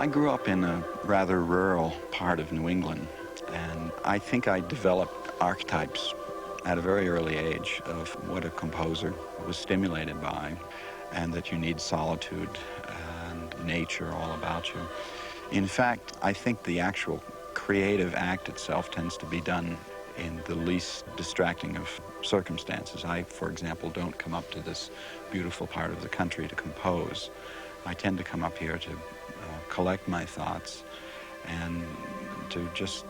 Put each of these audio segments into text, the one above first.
I grew up in a rather rural part of New England, and I think I developed archetypes at a very early age of what a composer was stimulated by, and that you need solitude and nature all about you. In fact, I think the actual creative act itself tends to be done in the least distracting of circumstances. I, for example, don't come up to this beautiful part of the country to compose. I tend to come up here to collect my thoughts and to just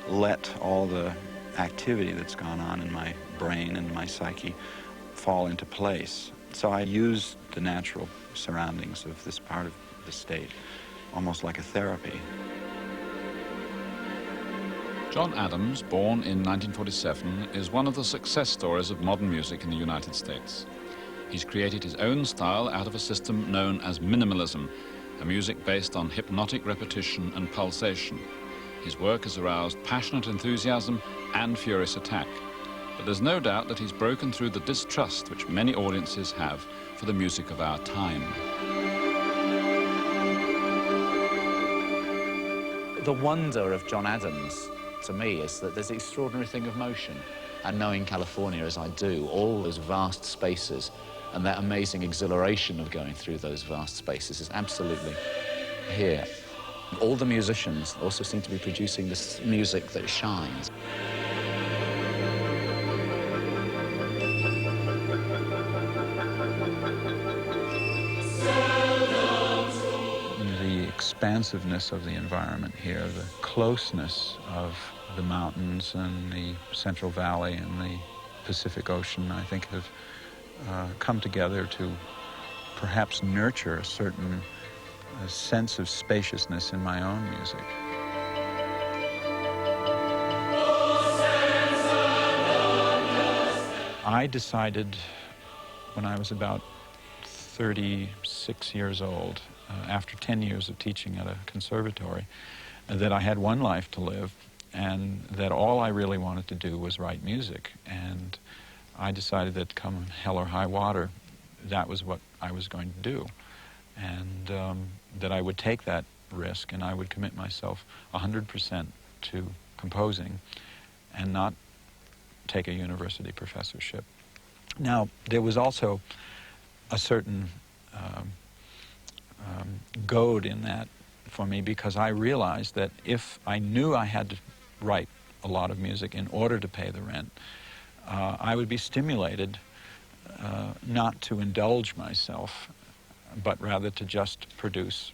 let all the activity that's gone on in my brain and my psyche fall into place. So I use the natural surroundings of this part of the state almost like a therapy. John Adams, born in 1947, is one of the success stories of modern music in the United States. He's created his own style out of a system known as minimalism, a music based on hypnotic repetition and pulsation. His work has aroused passionate enthusiasm and furious attack, but there's no doubt that he's broken through the distrust which many audiences have for the music of our time. The wonder of John Adams, to me, is that there's the extraordinary thing of motion. And knowing California as I do, all those vast spaces and that amazing exhilaration of going through those vast spaces is absolutely here. All the musicians also seem to be producing this music that shines. The expansiveness of the environment here, the closeness of the mountains and the Central Valley and the Pacific Ocean, I think, have come together to perhaps nurture a certain sense of spaciousness in my own music. I decided when I was about 36 years old, after 10 years of teaching at a conservatory, that I had one life to live and that all I really wanted to do was write music. And I decided that come hell or high water, that was what I was going to do. And that I would take that risk and I would commit myself 100% to composing and not take a university professorship. Now, there was also a certain goad in that for me, because I realized that if I knew I had to write a lot of music in order to pay the rent, I would be stimulated not to indulge myself, but rather to just produce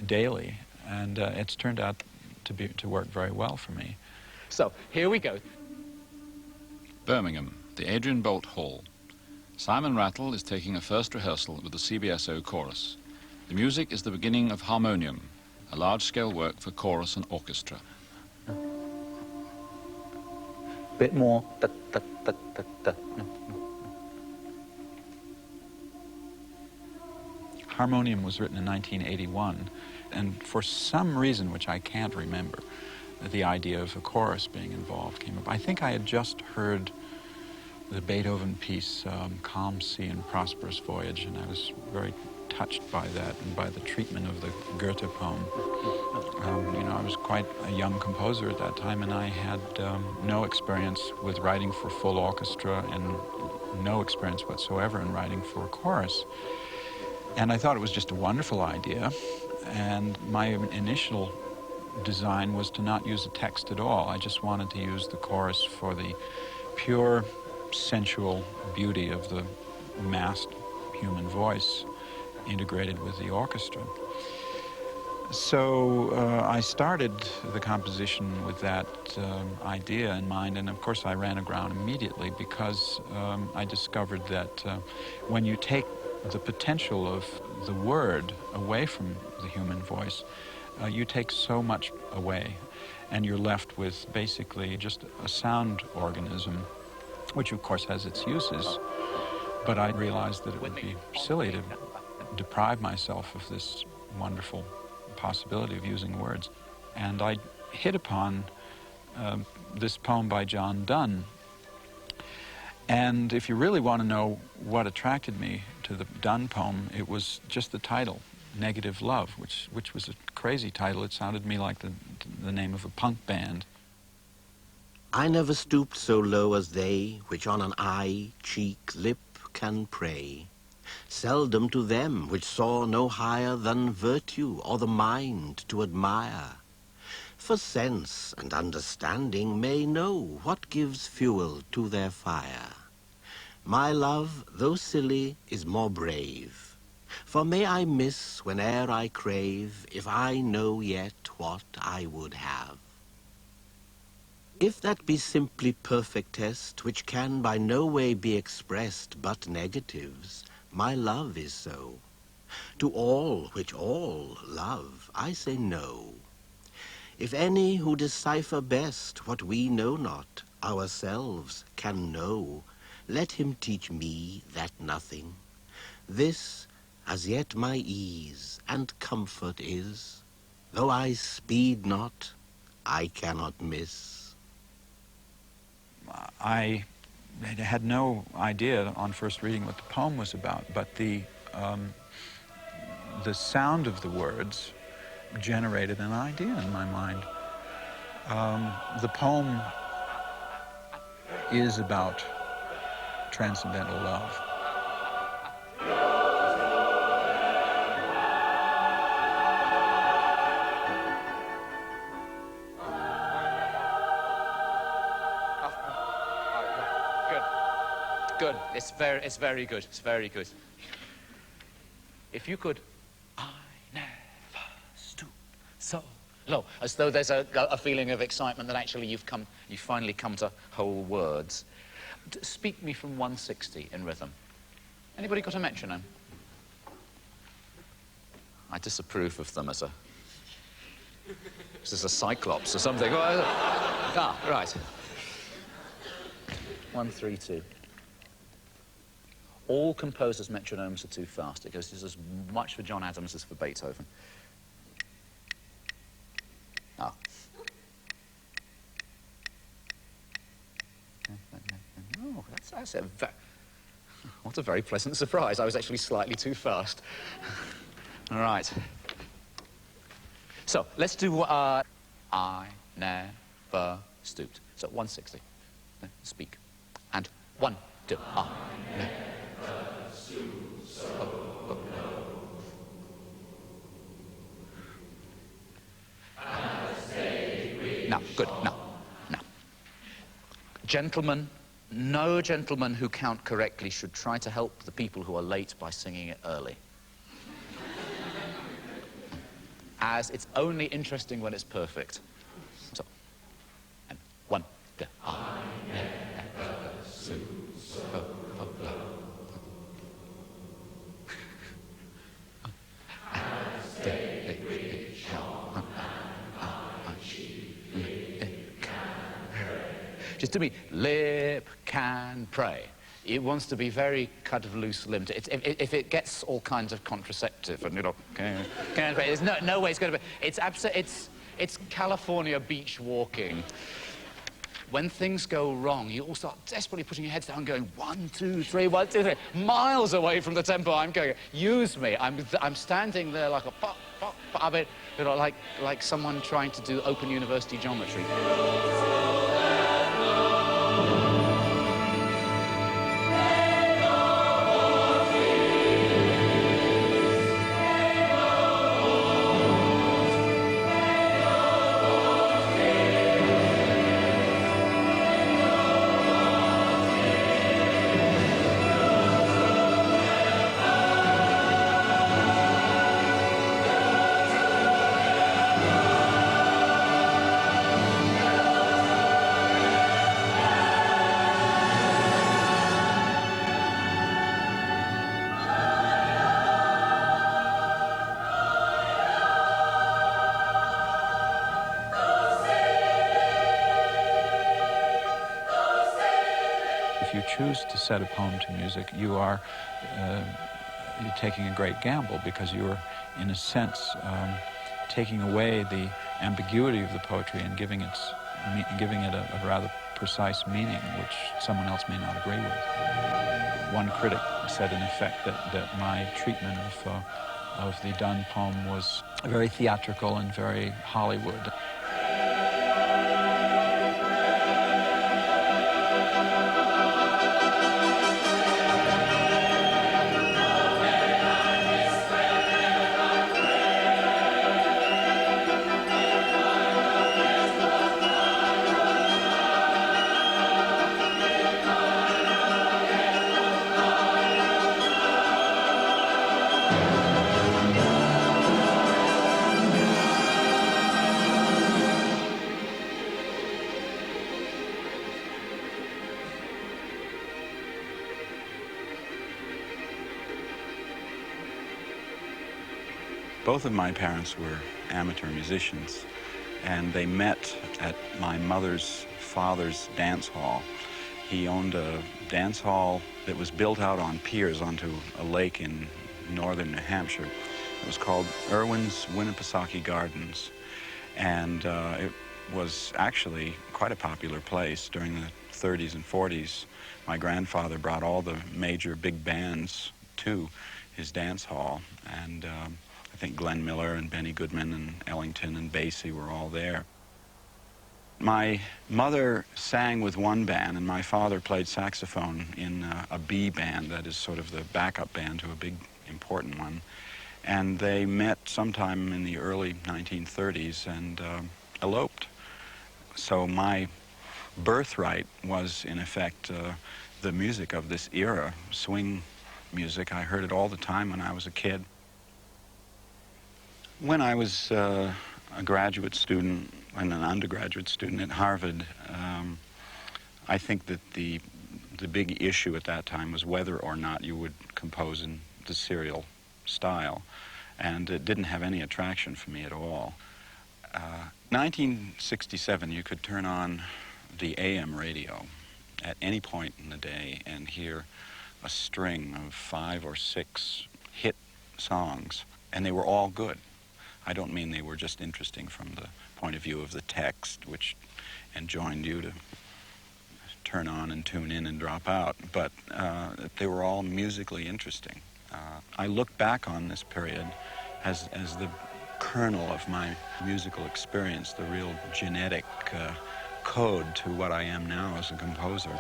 daily. And it's turned out to work very well for me. So, here we go. Birmingham, the Adrian Bolt Hall. Simon Rattle is taking a first rehearsal with the CBSO chorus. The music is the beginning of Harmonium, a large-scale work for chorus and orchestra. Bit more. Da, da, da, da, da. No. Harmonium was written in 1981, and for some reason, which I can't remember, the idea of a chorus being involved came up. I think I had just heard the Beethoven piece, Calm Sea and Prosperous Voyage, and I was very touched by that and by the treatment of the Goethe poem. You know, I was quite a young composer at that time, and I had no experience with writing for full orchestra and no experience whatsoever in writing for a chorus. And I thought it was just a wonderful idea, and my initial design was to not use a text at all. I just wanted to use the chorus for the pure sensual beauty of the massed human voice integrated with the orchestra. So I started the composition with that idea in mind, and of course I ran aground immediately, because I discovered that when you take the potential of the word away from the human voice, you take so much away, and you're left with basically just a sound organism, which of course has its uses. But I realized that it would be silly to deprive myself of this wonderful possibility of using words. And I hit upon this poem by John Donne. And if you really want to know what attracted me to the Donne poem, it was just the title, Negative Love, which was a crazy title. It sounded to me like the name of a punk band. I never stooped so low as they, which on an eye, cheek, lip can prey. Seldom to them which saw no higher than virtue or the mind to admire. For sense and understanding may know what gives fuel to their fire. My love, though silly, is more brave. For may I miss whene'er I crave, if I know yet what I would have. If that be simply perfect test, which can by no way be expressed but negatives, my love is so. To all which all love, I say no. If any who decipher best what we know not, ourselves can know, let him teach me that nothing. This as yet my ease and comfort is, though I speed not, I cannot miss. I had no idea on first reading what the poem was about, but the sound of the words generated an idea in my mind. The poem is about transcendental love. Good. It's very good. It's very good. If you could, I never stoop so low, as though there's a feeling of excitement that actually you've finally come to whole words. Speak me from 160 in rhythm. Anybody got a metronome? I disapprove of them as a cyclops or something. Right. 132. All composers' metronomes are too fast. It goes as much for John Adams as for Beethoven. Ah. Oh, that's what a very pleasant surprise. I was actually slightly too fast. All right. So, let's do I never stooped. So, 160. Speak. And 1, 2, I never. Now, good. Now. Gentlemen, no gentlemen who count correctly should try to help the people who are late by singing it early. As it's only interesting when it's perfect. So, and 1, 2, I never stoop so low. Just to me, lip can pray. It wants to be very kind of loose-limbed. If it gets all kinds of contraceptive and, can pray, there's no way it's going to be. It's California beach walking. When things go wrong, you all start desperately putting your heads down, going 1, 2, 3, 1, 2, 3, miles away from the tempo. I'm going, use me. I'm standing there like a pop, pop, pop. I mean, like someone trying to do open university geometry. If you choose to set a poem to music, you're taking a great gamble, because you're, in a sense, taking away the ambiguity of the poetry and giving it a rather precise meaning, which someone else may not agree with. One critic said, in effect, that my treatment of the Dun poem was very theatrical and very Hollywood. Both of my parents were amateur musicians, and they met at my mother's father's dance hall. He owned a dance hall that was built out on piers onto a lake in northern New Hampshire. It was called Irwin's Winnipesaukee Gardens, and it was actually quite a popular place during the 30s and 40s. My grandfather brought all the major big bands to his dance hall, and I think Glenn Miller and Benny Goodman and Ellington and Basie were all there. My mother sang with one band, and my father played saxophone in a B band, that is sort of the backup band to a big, important one. And they met sometime in the early 1930s and eloped. So my birthright was, in effect, the music of this era, swing music. I heard it all the time when I was a kid. When I was a graduate student and an undergraduate student at Harvard, I think that the big issue at that time was whether or not you would compose in the serial style, and it didn't have any attraction for me at all. 1967, you could turn on the AM radio at any point in the day and hear a string of 5 or 6 hit songs, and they were all good. I don't mean they were just interesting from the point of view of the text, which enjoined you to turn on and tune in and drop out, but they were all musically interesting. I look back on this period as the kernel of my musical experience, the real genetic code to what I am now as a composer.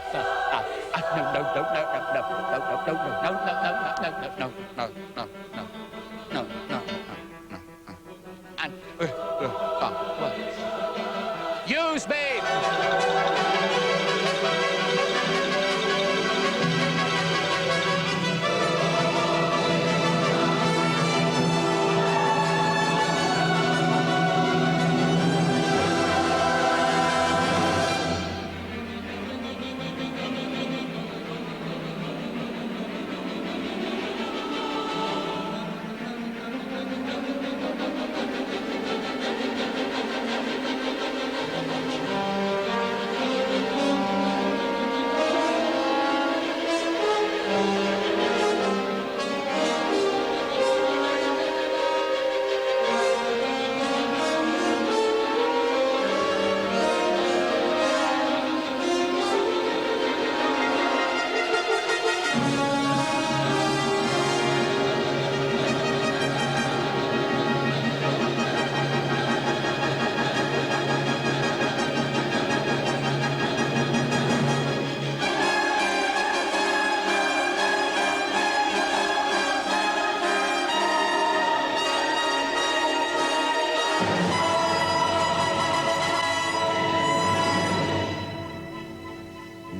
Use me!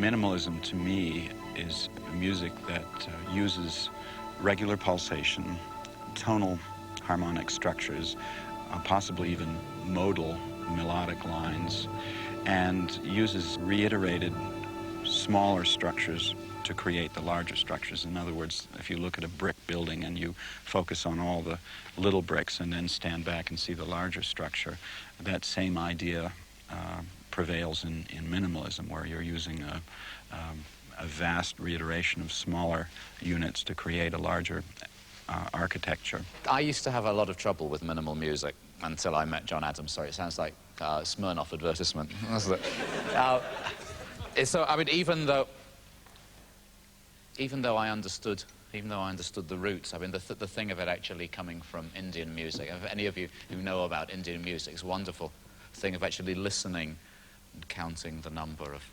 Minimalism to me is music that uses regular pulsation, tonal harmonic structures, possibly even modal melodic lines, and uses reiterated smaller structures to create the larger structures. In other words, if you look at a brick building and you focus on all the little bricks and then stand back and see the larger structure, that same idea prevails in minimalism, where you're using a vast reiteration of smaller units to create a larger architecture. I used to have a lot of trouble with minimal music until I met John Adams. Sorry, it sounds like a Smirnoff advertisement. So, I mean, even though I understood even though I understood the roots. I mean, the thing of it actually coming from Indian music, if any of you who know about Indian music, it's a wonderful thing of actually listening and counting the number of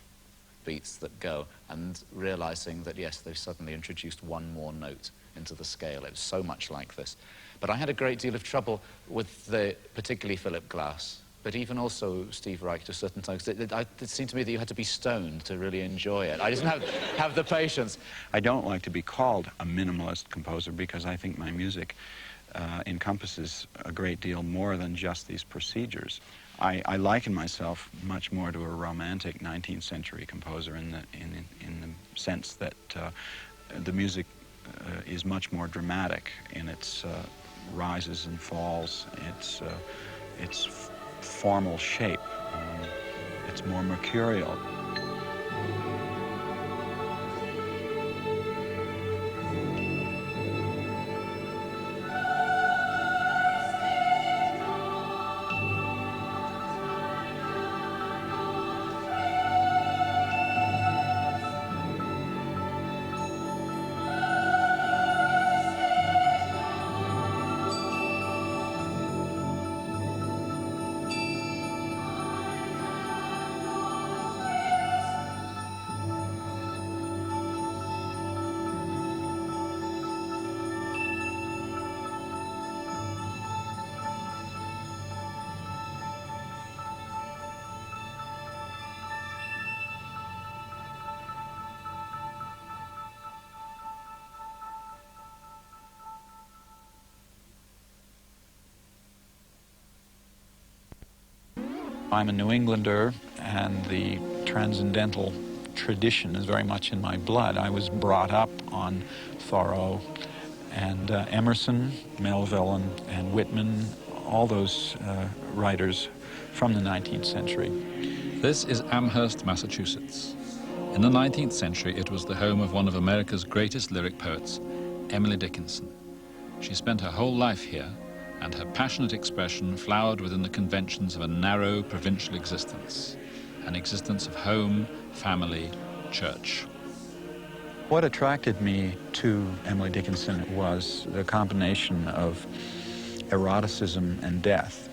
beats that go and realizing that, yes, they've suddenly introduced one more note into the scale. It was so much like this. But I had a great deal of trouble with particularly Philip Glass, but even also Steve Reich to a certain times. It seemed to me that you had to be stoned to really enjoy it. I didn't have the patience. I don't like to be called a minimalist composer because I think my music encompasses a great deal more than just these procedures. I liken myself much more to a romantic 19th century composer in the sense that the music is much more dramatic in its rises and falls, its formal shape. It's more mercurial. I'm a New Englander, and the transcendental tradition is very much in my blood. I was brought up on Thoreau and Emerson, Melville, and Whitman, all those writers from the 19th century. This is Amherst, Massachusetts. In the 19th century, it was the home of one of America's greatest lyric poets, Emily Dickinson. She spent her whole life here, and her passionate expression flowered within the conventions of a narrow provincial existence, an existence of home, family, church. What attracted me to Emily Dickinson was the combination of eroticism and death,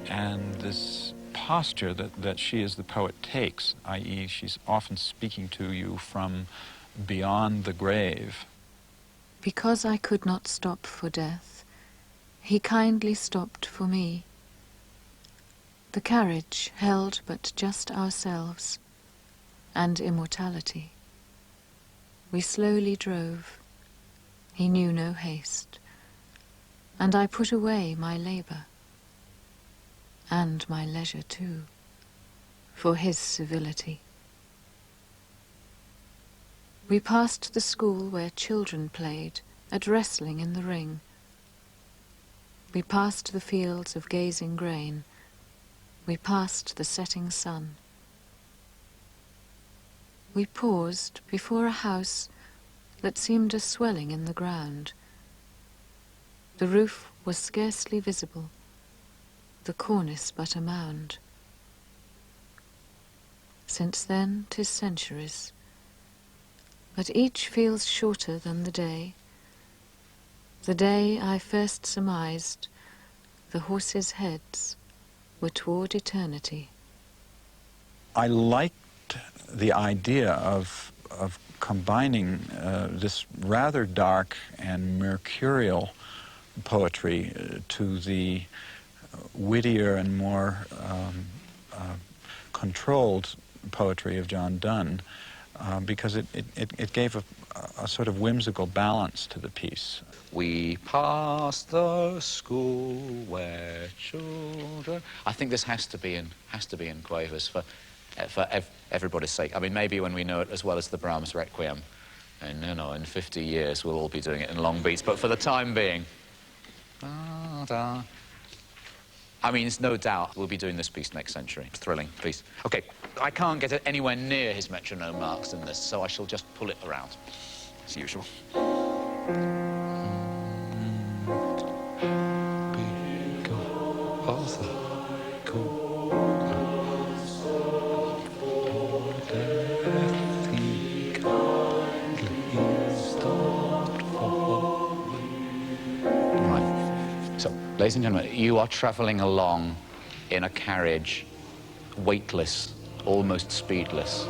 and this posture that she as the poet takes, i.e. she's often speaking to you from beyond the grave. Because I could not stop for death, he kindly stopped for me. The carriage held but just ourselves and immortality. We slowly drove. He knew no haste, and I put away my labour, and my leisure too, for his civility. We passed the school where children played at wrestling in the ring. We passed the fields of gazing grain. We passed the setting sun. We paused before a house that seemed a swelling in the ground. The roof was scarcely visible, the cornice but a mound. Since then 'tis centuries, but each feels shorter than the day I first surmised the horses' heads were toward eternity. I liked the idea of combining this rather dark and mercurial poetry to the wittier and more controlled poetry of John Donne, because it gave a sort of whimsical balance to the piece. We passed the school where children... I think this has to be in quavers for everybody's sake. I mean, maybe when we know it as well as the Brahms Requiem, and you know, in 50 years we'll all be doing it in long beats. But for the time being, I mean, it's no doubt we'll be doing this piece next century. It's a thrilling piece. Okay, I can't get it anywhere near his metronome marks in this, so I shall just pull it around, as usual. Ladies and gentlemen, you are travelling along in a carriage, weightless, almost speedless.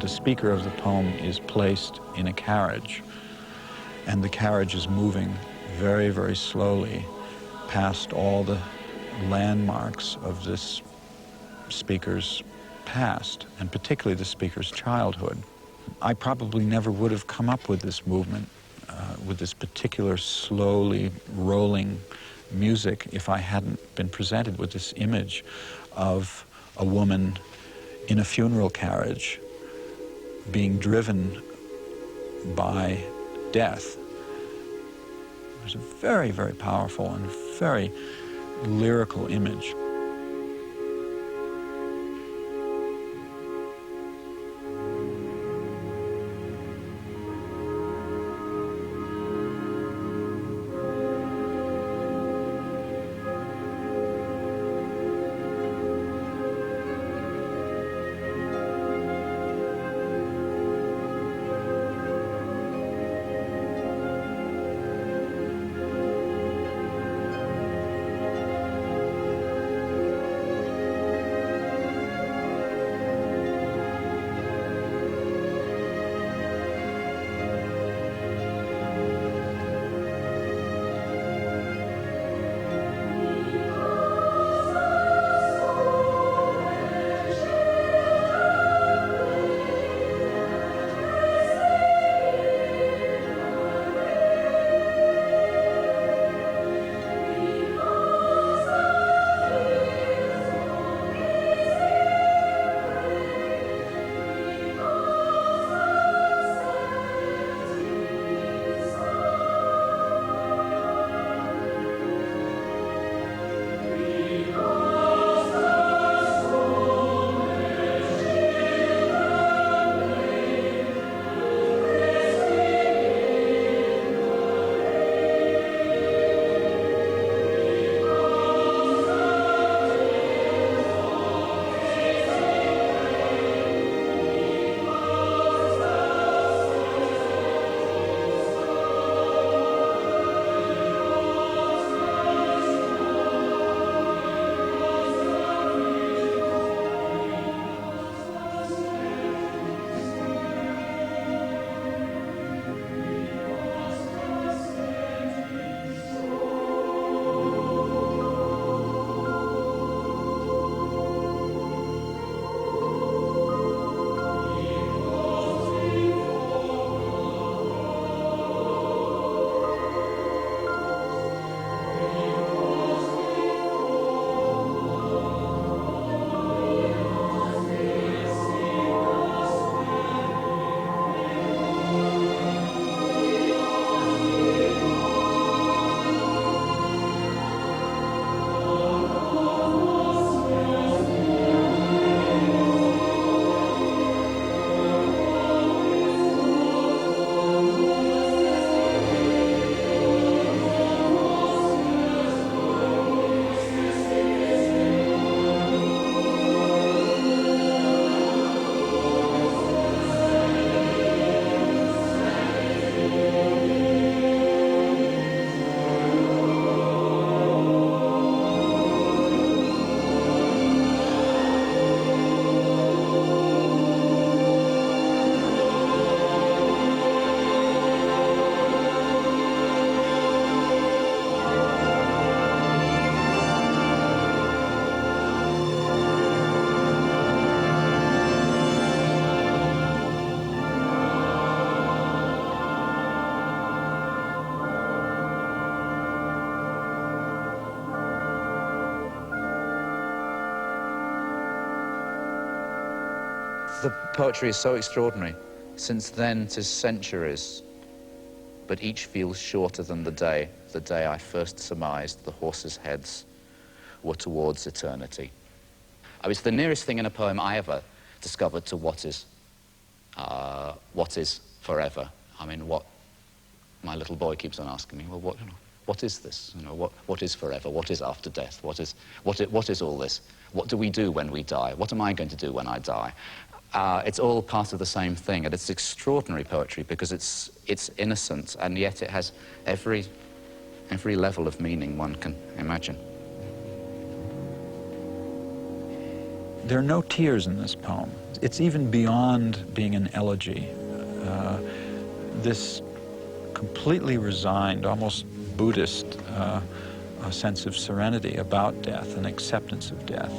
The speaker of the poem is placed in a carriage, and the carriage is moving very, very slowly past all the landmarks of this speaker's past, and particularly the speaker's childhood. I probably never would have come up with this movement, with this particular slowly rolling music, if I hadn't been presented with this image of a woman in a funeral carriage being driven by death. It was a very, very powerful and very lyrical image. The poetry is so extraordinary. Since then, 'tis centuries, but each feels shorter than the day I first surmised the horses' heads were towards eternity. I mean, it's the nearest thing in a poem I ever discovered to what is forever. I mean, what my little boy keeps on asking me, well, what is this? You know, what is forever? What is after death? What is all this? What do we do when we die? What am I going to do when I die? It's all part of the same thing, and it's extraordinary poetry because it's innocent, and yet it has every level of meaning one can imagine. There are no tears in this poem. It's even beyond being an elegy. This completely resigned, almost Buddhist a sense of serenity about death and acceptance of death.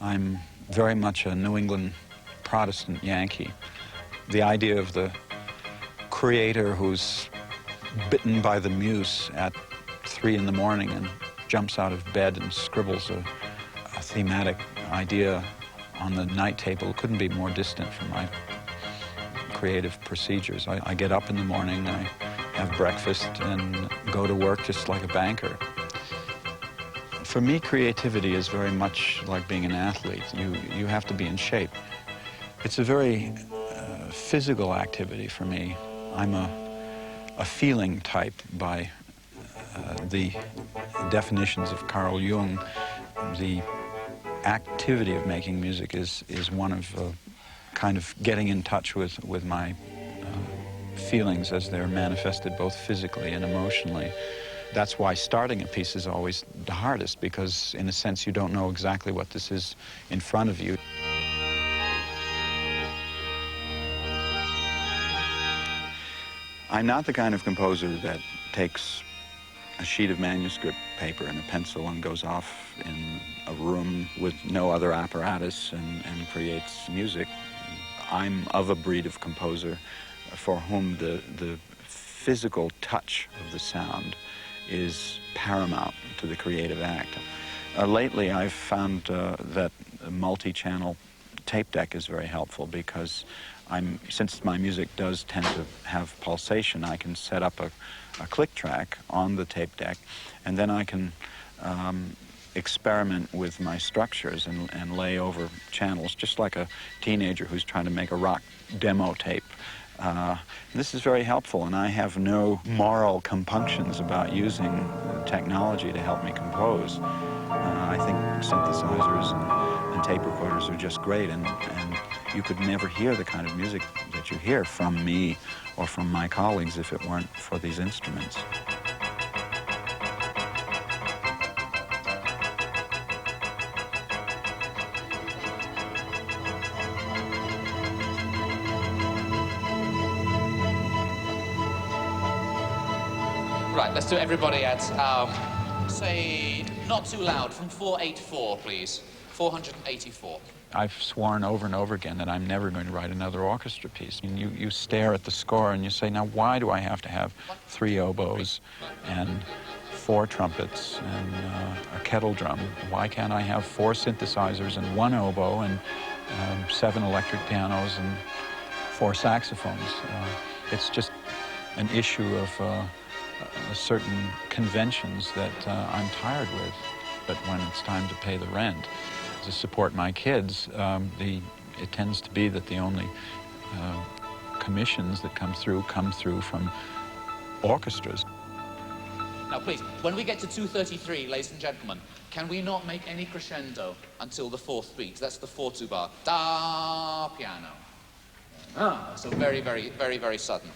I'm very much a New England Protestant Yankee. The idea of the creator who's bitten by the muse at 3 in the morning and jumps out of bed and scribbles a thematic idea on the night table couldn't be more distant from my creative procedures. I get up in the morning, I have breakfast, and go to work just like a banker. For me, creativity is very much like being an athlete. You have to be in shape. It's a very physical activity for me. I'm a feeling type by the definitions of Carl Jung. The activity of making music is one of kind of getting in touch with my feelings as they're manifested both physically and emotionally. That's why starting a piece is always the hardest, because in a sense you don't know exactly what this is in front of you. I'm not the kind of composer that takes a sheet of manuscript paper and a pencil and goes off in a room with no other apparatus and creates music. I'm of a breed of composer for whom the physical touch of the sound is paramount to the creative act. Lately, I've found that a multi-channel tape deck is very helpful, because since my music does tend to have pulsation, I can set up a click track on the tape deck, and then I can experiment with my structures and lay over channels, just like a teenager who's trying to make a rock demo tape. This is very helpful, and I have no moral compunctions about using technology to help me compose. I think synthesizers and tape recorders are just great, and you could never hear the kind of music that you hear from me or from my colleagues if it weren't for these instruments. Right, let's do everybody at, say, not too loud, from 484, please. 484. I've sworn over and over again that I'm never going to write another orchestra piece. I mean, you stare at the score and you say, now why do I have to have 3 oboes and 4 trumpets and a kettle drum? Why can't I have 4 synthesizers and 1 oboe and 7 electric pianos and 4 saxophones? It's just an issue of certain conventions that I'm tired with. But when it's time to pay the rent, to support my kids, it tends to be that the only commissions that come through from orchestras. Now, please, when we get to 233, ladies and gentlemen, can we not make any crescendo until the 4th beat? That's the 4/2 bar. Da piano. So very, very, very, very sudden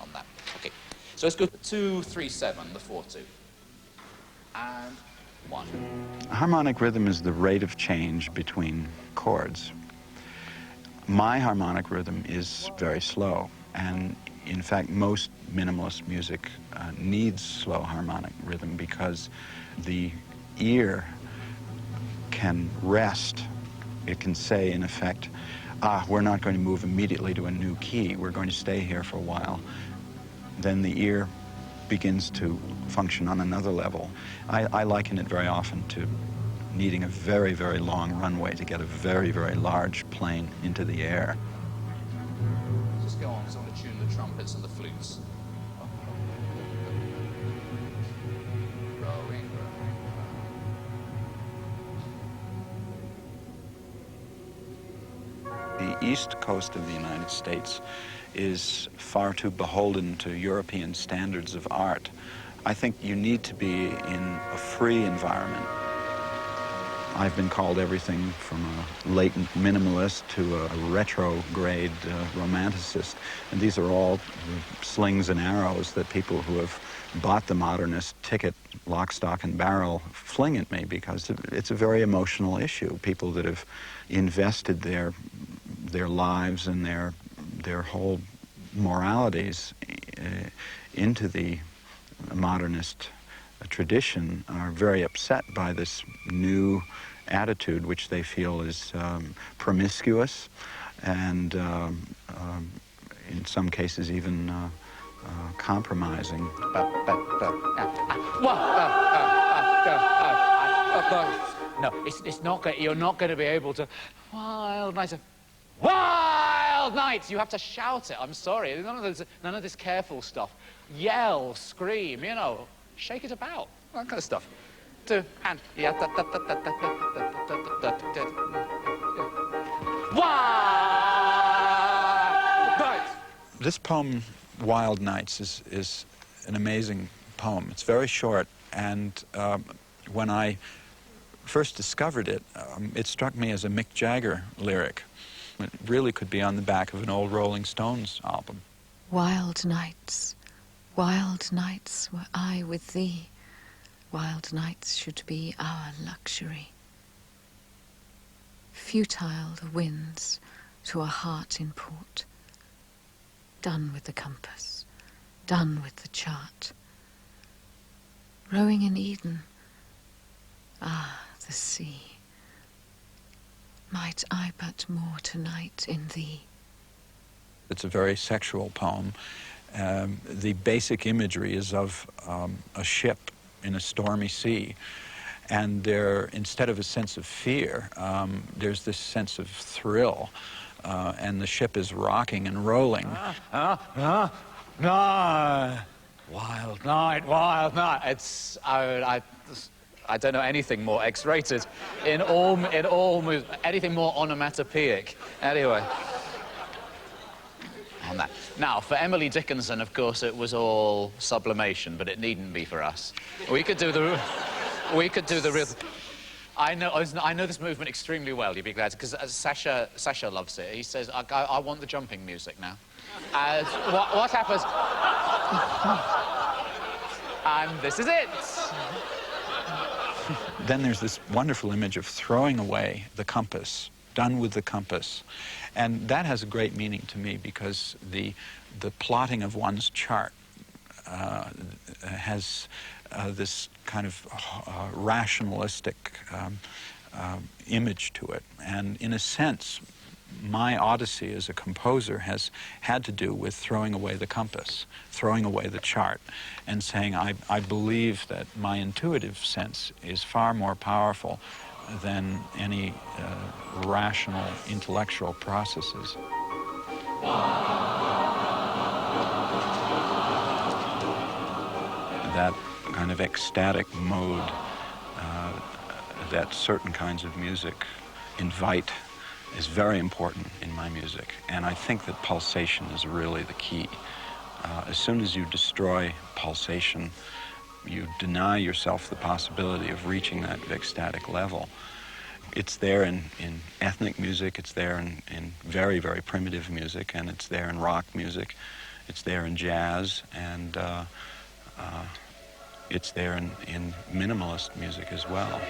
on that. Okay. So let's go to 237, the 4/2. And 1. Harmonic rhythm is the rate of change between chords. My harmonic rhythm is very slow, and in fact most minimalist music needs slow harmonic rhythm because the ear can rest. It can say, in effect, we're not going to move immediately to a new key, we're going to stay here for a while. Then the ear begins to function on another level. I liken it very often to needing a very, very long runway to get a very, very large plane into the air. Just go on, so I'm going to tune the trumpets and the flutes. Growing, The east coast of the United States is far too beholden to European standards of art. I think you need to be in a free environment. I've been called everything from a latent minimalist to a retrograde romanticist, and these are all the slings and arrows that people who have bought the modernist ticket, lock, stock, and barrel, fling at me, because it's a very emotional issue. People that have invested their lives and their whole moralities into the modernist tradition are very upset by this new attitude, which they feel is promiscuous and in some cases even compromising. No, it's not going. You're not going to be able to. Wild nights. Wild nights. You have to shout it. I'm sorry. None of this careful stuff. Yell, scream. You know, shake it about. That kind of stuff. 2 and yeah. Wild nights. This poem, Wild Nights, is an amazing poem. It's very short, and when I first discovered it, it struck me as a Mick Jagger lyric. It really could be on the back of an old Rolling Stones album. Wild nights were I with thee. Wild nights should be our luxury. Futile the winds to a heart in port. Done with the compass, done with the chart. Rowing in Eden, the sea. Might I but moor tonight in thee. It's a very sexual poem. The basic imagery is of a ship in a stormy sea, and there, instead of a sense of fear, there's this sense of thrill, and the ship is rocking and rolling. Wild night. It's I don't know anything more X-rated in all movies, anything more onomatopoeic. Anyway. On that. Now, for Emily Dickinson, of course, it was all sublimation, but it needn't be for us. We could do the real. I know this movement extremely well. You'd be glad, because Sasha loves it. He says, "I want the jumping music now." What happens? And this is it. Then there's this wonderful image of throwing away the compass, done with the compass. And that has a great meaning to me, because the plotting of one's chart has this kind of rationalistic image to it. And in a sense, my odyssey as a composer has had to do with throwing away the compass, throwing away the chart, and saying, I believe that my intuitive sense is far more powerful than any rational, intellectual processes. That kind of ecstatic mode that certain kinds of music invite is very important in my music. And I think that pulsation is really the key. As soon as you destroy pulsation, you deny yourself the possibility of reaching that ecstatic level. It's there in ethnic music, it's there in very, very primitive music, and it's there in rock music, it's there in jazz, and it's there in minimalist music as well.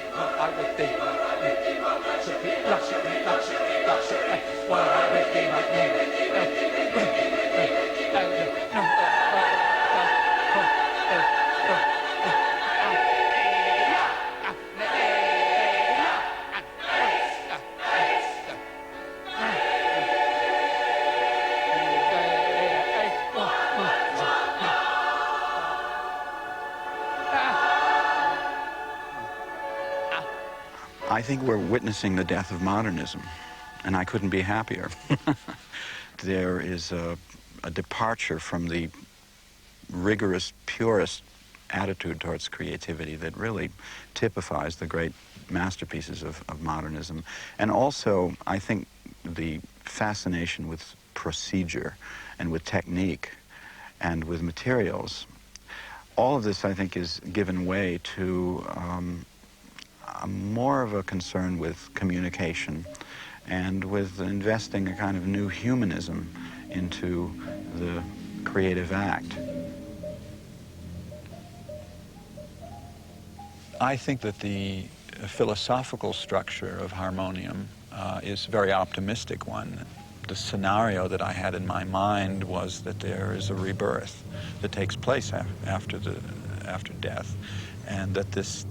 I think we're witnessing the death of modernism, and I couldn't be happier. There is a departure from the rigorous, purist attitude towards creativity that really typifies the great masterpieces of modernism. And also, I think the fascination with procedure and with technique and with materials, all of this, I think, is given way to more of a concern with communication and with investing a kind of new humanism into the creative act. I think that the philosophical structure of harmonium is a very optimistic one. The scenario that I had in my mind was that there is a rebirth that takes place after death, and that this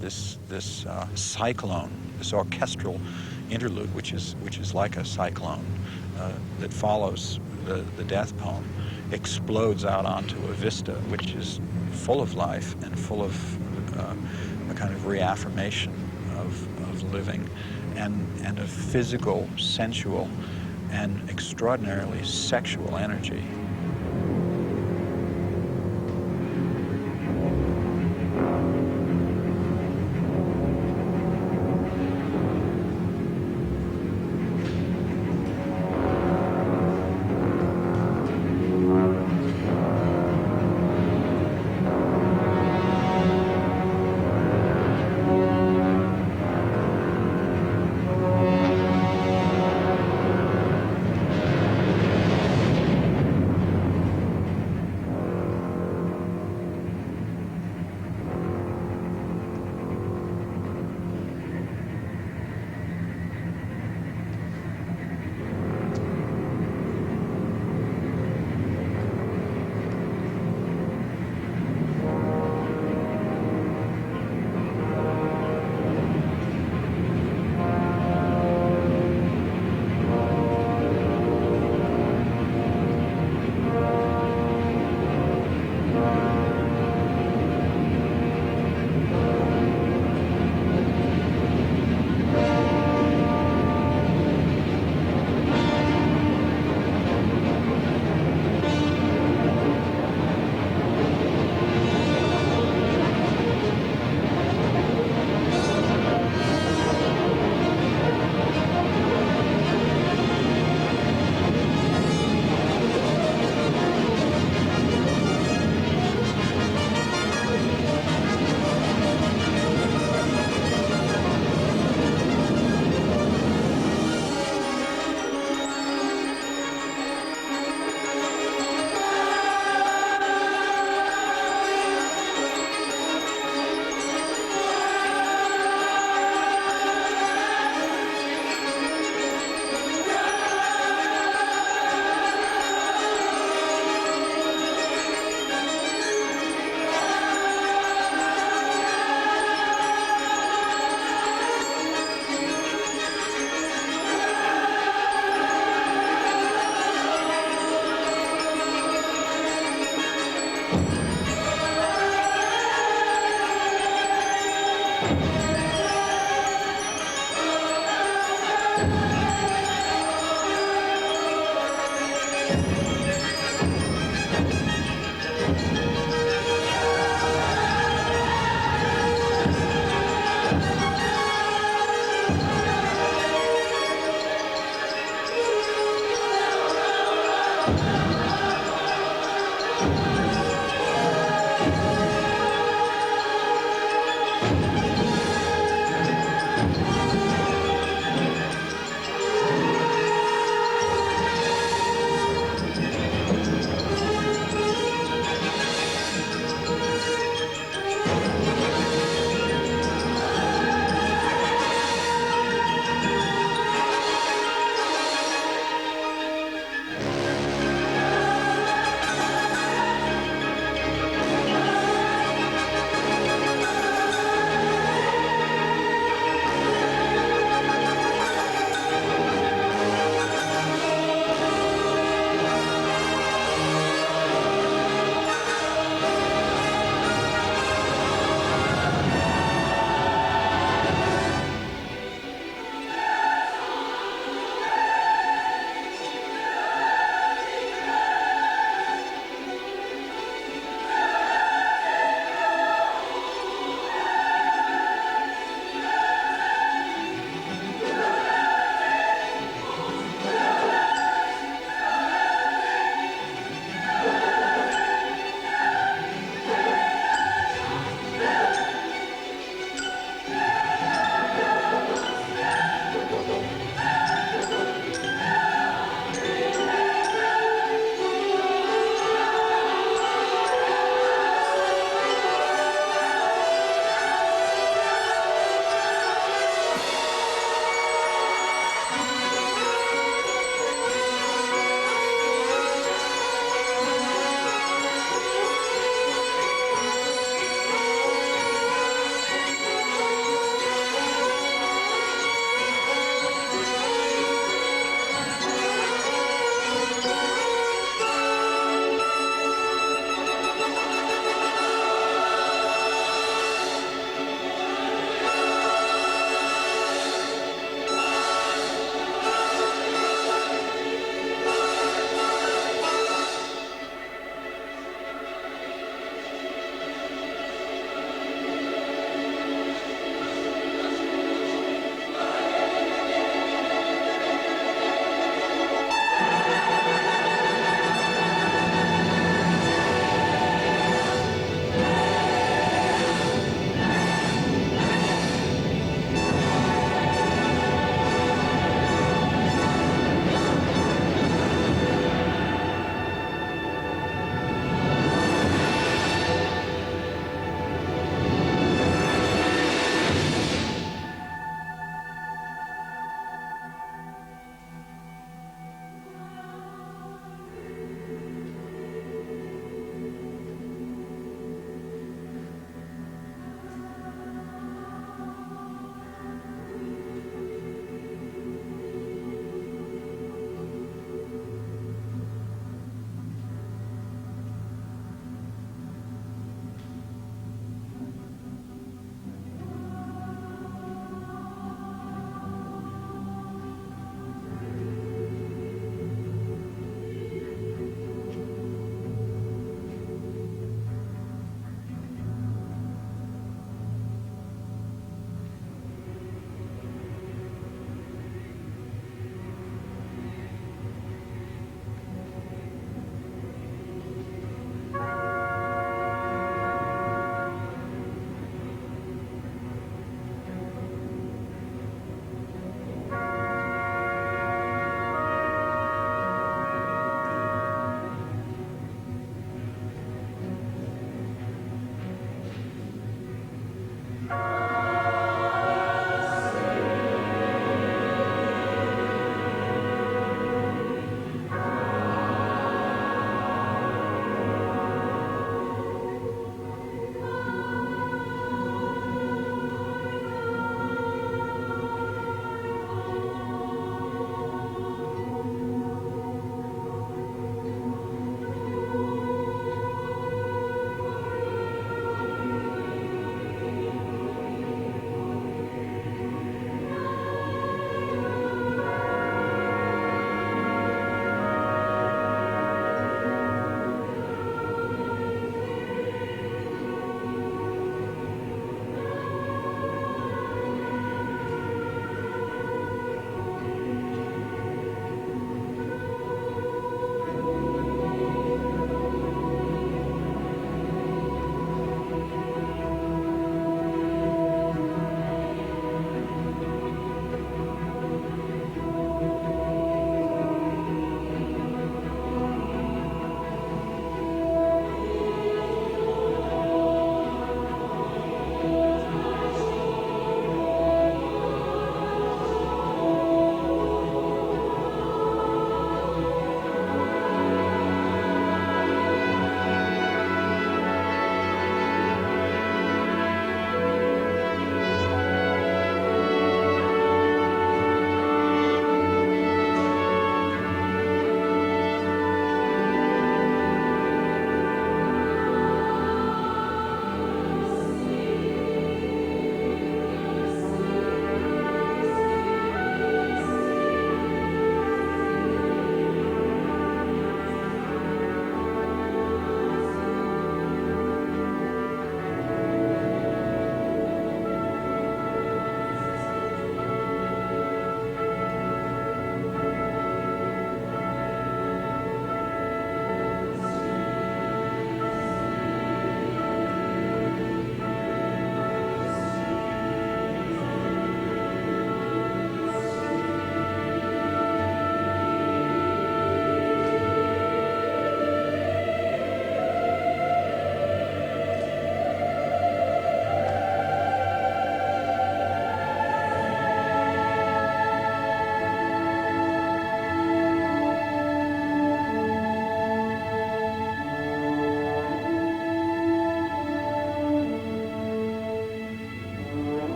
cyclone, this orchestral interlude, which is like a cyclone that follows the death poem, explodes out onto a vista which is full of life and full of a kind of reaffirmation of living and a physical, sensual, and extraordinarily sexual energy.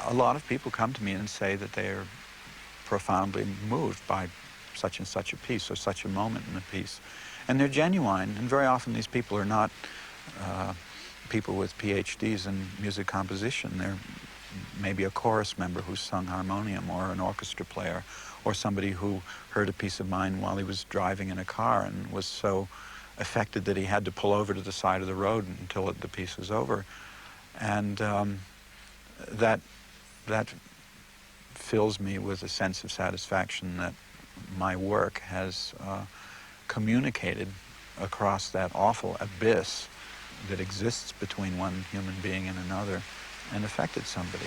a lot of people come to me and say that they are profoundly moved by such and such a piece or such a moment in a piece. And they're genuine, and very often these people are not people with PhDs in music composition. They're maybe a chorus member who's sung harmonium, or an orchestra player, or somebody who heard a piece of mine while he was driving in a car and was so affected that he had to pull over to the side of the road until the piece was over. And that fills me with a sense of satisfaction that my work has communicated across that awful abyss that exists between one human being and another and affected somebody.